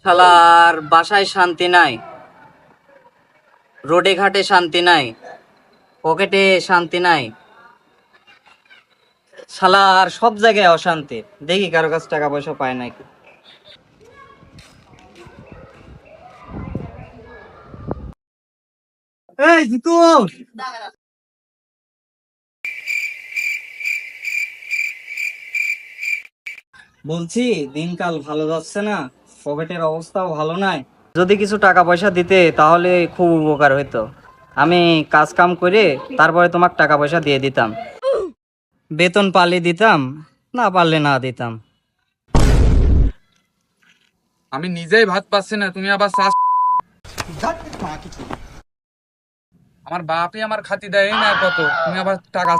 শালার বাসায় শান্তি নাই, রোডে ঘাটে শান্তি নাই, পকেটে শান্তি নাই। শালার সব জায়গায় অশান্তি। দেখি কারো কাছে টাকা পয়সা পায় নাকি। এই জিতু, বলছি দিনকাল ভালো যাচ্ছে না, পকেটের অবস্থাও ভালো নাই। যদি কিছু টাকা পয়সা দিতে তাহলে খুব উপকার হইতো। আমি কাজ কাম করে তারপরে তোমাকে টাকা পয়সা দিয়ে দিতাম। বেতন পারলে দিতাম, না পারলে না দিতাম। আমি নিজেই ভাত পাচ্ছি না, তুমি আবার চাষ। আমার বাপই আমার খাতি দেয় না কত, তুমি আবার টাকা